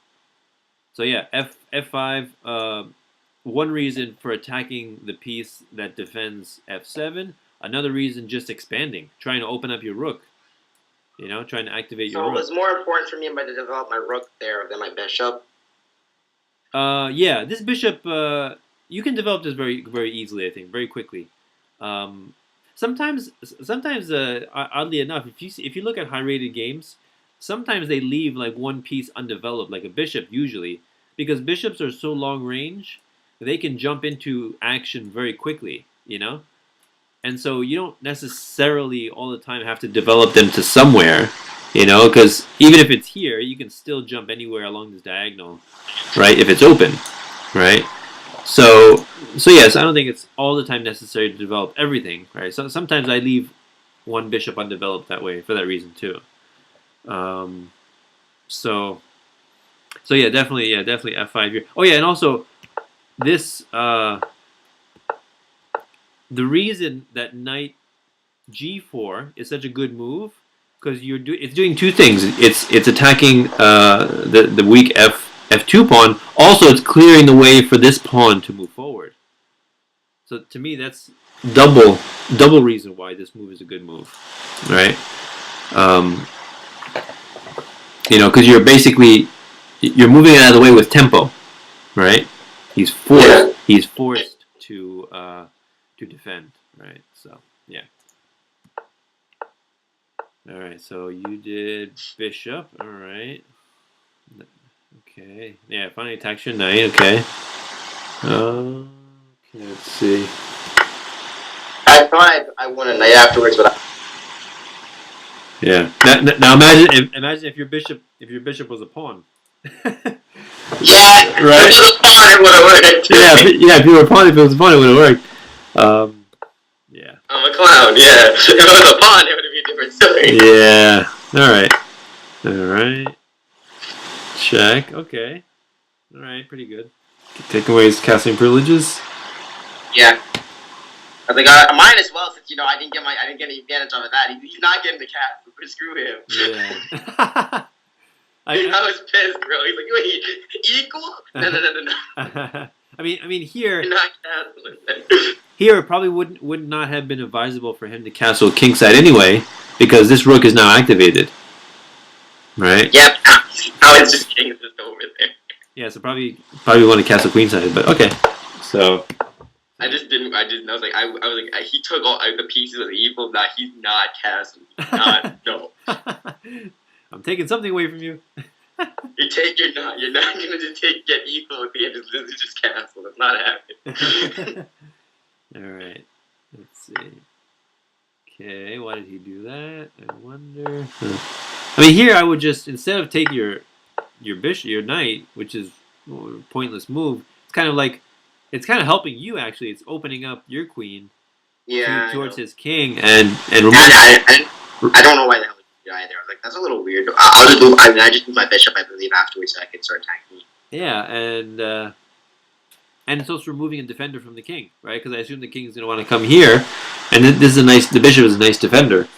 yeah, f5. One reason for attacking the piece that defends f7. Another reason just expanding, trying to open up your rook. Trying to activate your rook.
So it was more important for me to develop my rook there than my bishop.
Yeah, this bishop, you can develop this very, very easily. I think very quickly. Sometimes, oddly enough, if you look at high-rated games, sometimes they leave like one piece undeveloped, like a bishop usually, because bishops are so long range, they can jump into action very quickly. And so you don't necessarily all the time have to develop them to somewhere, because even if it's here, you can still jump anywhere along this diagonal, right? If it's open, right? So yes, I don't think it's all the time necessary to develop everything, right? So sometimes I leave one bishop undeveloped that way for that reason too. So yeah, definitely f5 here. Oh yeah, and also this the reason that knight g4 is such a good move because it's doing two things. It's attacking the weak f2 pawn. Also, it's clearing the way for this pawn to move forward. So to me, that's double reason why this move is a good move, right? Because you're moving it out of the way with tempo, right? He's forced to defend, right? So yeah. All right, so you did bishop. All right. Okay. Yeah, finally attacks your knight. Okay. Okay, let's see.
I thought I won a knight afterwards, but
yeah. Now imagine if your bishop was a pawn.
yeah,
right.
If it was a pawn, it would have worked.
If you were a pawn, if it was a pawn, it would have worked. Yeah.
I'm a clown. Yeah. If it was a pawn, it would have been a different story.
Yeah. All right. Check. Okay. All right. Pretty good. Take away his castling privileges.
Yeah. I think I mine as well, since I didn't get any advantage of that. He's not getting the castle. Screw him.
Yeah.
I was pissed, bro. He's like, wait, equal? No.
I mean here.
You're not castling.
Here it probably would not have been advisable for him to castle kingside anyway, because this rook is now activated. Right?
Yep. Now it's just king just over there.
Yeah, so probably want to castle queenside, but okay. So
I was like, he took all the pieces of the equal. Nah, he's not castling. No.
I'm taking something away from you.
You're not gonna just get equal at the end. It's just castle. It's not happening.
All right. Let's see. Okay, why did he do that? I wonder. I mean, here I would just, instead of take your bishop, your knight, which is a pointless move, it's kind of helping you actually. It's opening up your queen towards his king and removing.
I don't know why that would do either. I was like, that's a little weird. I just move my bishop, I believe, afterwards so I can start attacking.
Yeah, and it's also removing a defender from the king, right? Because I assume the king is going to want to come here, and this is the bishop is a nice defender.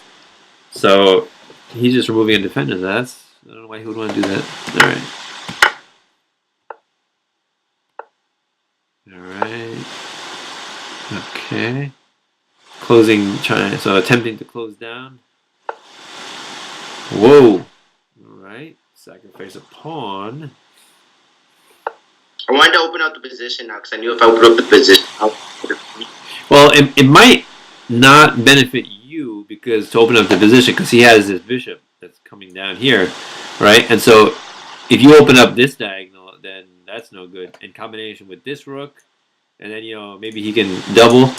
So he's just removing a defender. I don't know why he would want to do that. All right. Okay. So attempting to close down. Whoa. All right. Sacrifice a pawn.
I wanted to open up the position now because I knew if I opened up the position,
well, it might not benefit you to open up the position because he has this bishop that's coming down here, right? And so if you open up this diagonal, then that's no good in combination with this rook, and then maybe he can double,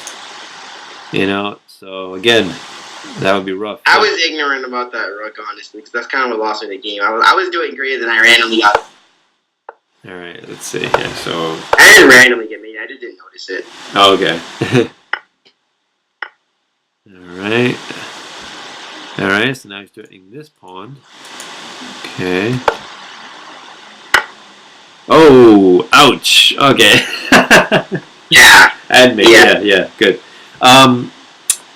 So again, that would be rough.
I was ignorant about that rook, honestly, because that's kind of what lost me the game. I was doing great, and I randomly got.
All right, let's see here. So
I didn't randomly get me. I just didn't notice it.
Oh, okay. All right. So now he's threatening this pawn. Okay. Oh, ouch. Okay.
Yeah.
Admit. Yeah. Good.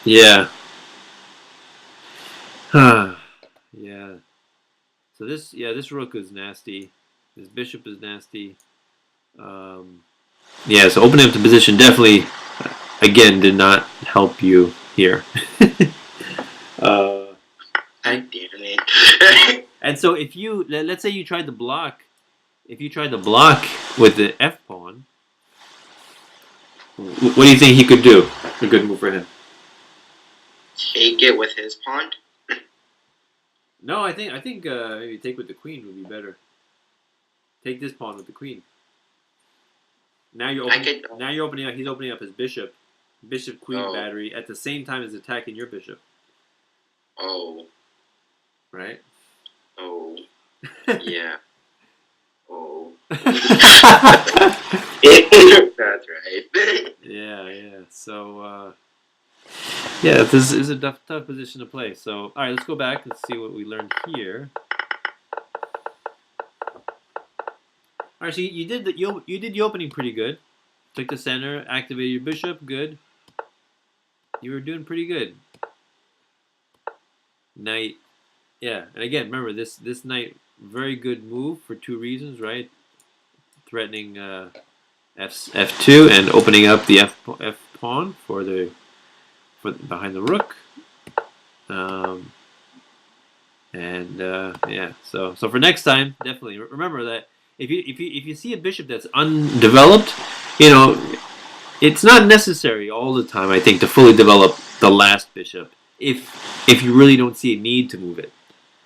Yeah. Yeah. So this rook is nasty. This bishop is nasty. Yeah, so opening up the position definitely, again, did not help you here. And so if let's say you tried to block, with the F pawn, what do you think he could do? A good move for him.
Take it with his pawn?
No, I think maybe take with the queen would be better. Take this pawn with the queen. Now you're opening up. He's opening up his bishop queen battery at the same time as attacking your bishop.
Oh.
Right.
Oh. Yeah. Oh. That's right.
Yeah. So Yeah, this is a tough position to play. So, all right, let's go back. Let's see what we learned here. All right, so you did the opening pretty good. Took the center, activated your bishop, good. You were doing pretty good. Knight, yeah, and again, remember this knight, very good move for two reasons, right? Threatening f2 and opening up the f pawn for behind the rook. Yeah, so for next time, definitely remember that if you see a bishop that's undeveloped, it's not necessary all the time, I think, to fully develop the last bishop if you really don't see a need to move it.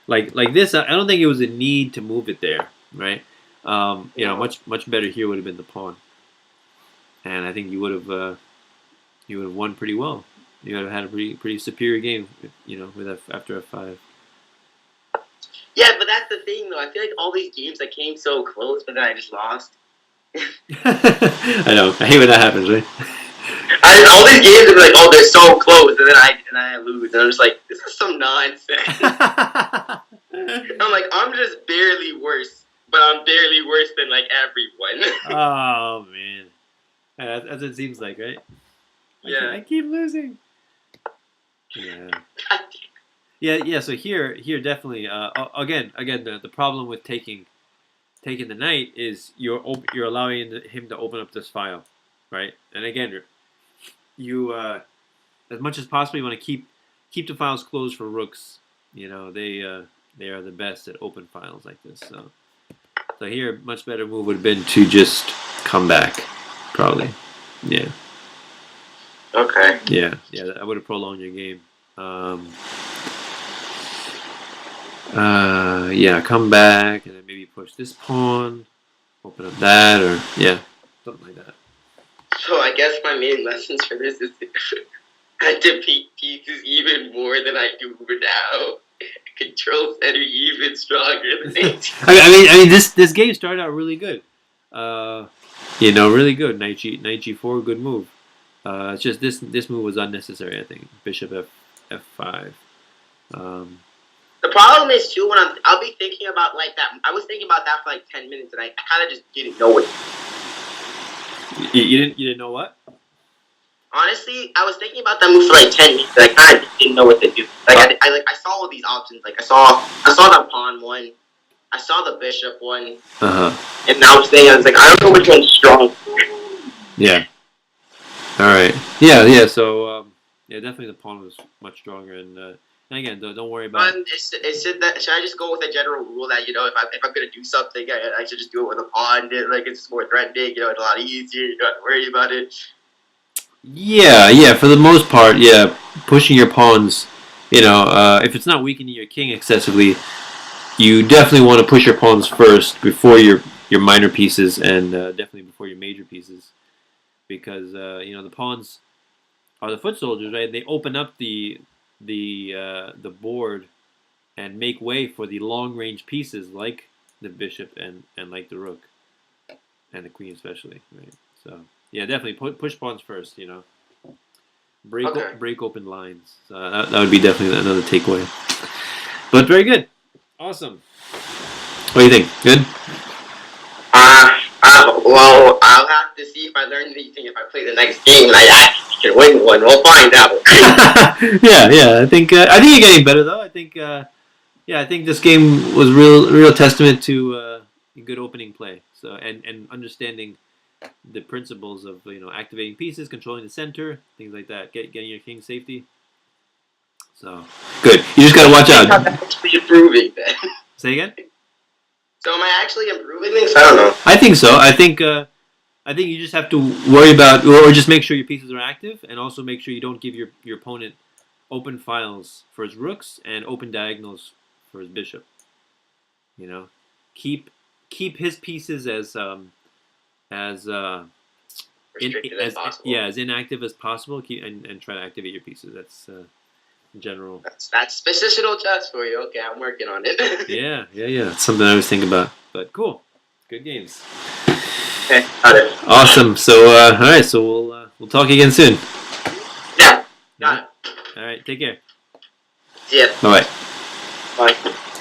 Like this, I don't think it was a need to move it there, right? Much better here would have been the pawn, and I think you would have won pretty well. You would have had a pretty superior game, with after f5.
Yeah, but that's the thing, though. I feel like all these games I came so close, but then I just lost.
I know. I hate when that happens, right?
All these games are like, oh, they're so close, and then I lose, and I'm just like, this is some nonsense. I'm like, I'm just barely worse, but I'm barely worse than like everyone.
Oh man, that's what it seems like, right?
Yeah.
I keep losing. Yeah. So here definitely. Again, the problem with taking the knight is you're allowing him to open up this file, right? And again, you as much as possible you want to keep the files closed for rooks. They are the best at open files like this. So here, much better move would have been to just come back, probably. Yeah.
Okay.
Yeah. I would have prolonged your game. Come back and then maybe push this pawn, open up that, or something like that.
So I guess my main lessons for this is I defeat pieces even more than I do now. Control center even stronger than they do.
I mean, this game started out really good. Really good. Knight G4, good move. It's just this move was unnecessary, I think. Bishop F5.
The problem is too when I'll be thinking about like that. I was thinking about that for like 10 minutes, and I kind of just didn't know it.
You didn't know what?
Honestly, I was thinking about that move for like 10 minutes, and I kind of didn't know what to do. Like I saw all these options. Like I saw the pawn one, I saw the bishop one, and now I was like, I don't know which one's strong.
Yeah. All right. Yeah. So definitely the pawn was much stronger, and again, don't worry about it.
Should I just go with a general rule that if I'm gonna do something, I should just do it with a pawn? Like it's more threatening. It's a lot easier. You don't have to worry about it.
Yeah. For the most part, pushing your pawns. If it's not weakening your king excessively, you definitely want to push your pawns first before your minor pieces, and definitely before your major pieces, because the pawns are the foot soldiers, right? They open up the board and make way for the long range pieces like the bishop and like the rook and the queen especially, right? So definitely push pawns first. Break open lines. So that would be definitely another takeaway. But very good, awesome. What do you think? Good.
Well, I'll have to see if I learn anything if I play the next game and I actually can win one. We'll find out.
Yeah. I think you're getting better though. I think this game was real testament to good opening play. So and understanding the principles of activating pieces, controlling the center, things like that, getting your king safety. So good. You just gotta watch out.
I'm actually improving then.
Say again.
So am I actually improving things? I don't know.
I think so. I think you just have to worry about, or just make sure your pieces are active, and also make sure you don't give your opponent open files for his rooks and open diagonals for his bishop. Keep his pieces as
Restricted as possible.
Yeah, as inactive as possible. And try to activate your pieces. That's general.
That's positional chess for you. Okay, I'm working on it.
Yeah. It's something I always think about. But cool, good games.
Okay, got it.
Awesome. So all right. So we'll talk again soon.
Yeah. Got it.
All right. Take care.
Yeah.
Bye.
Bye.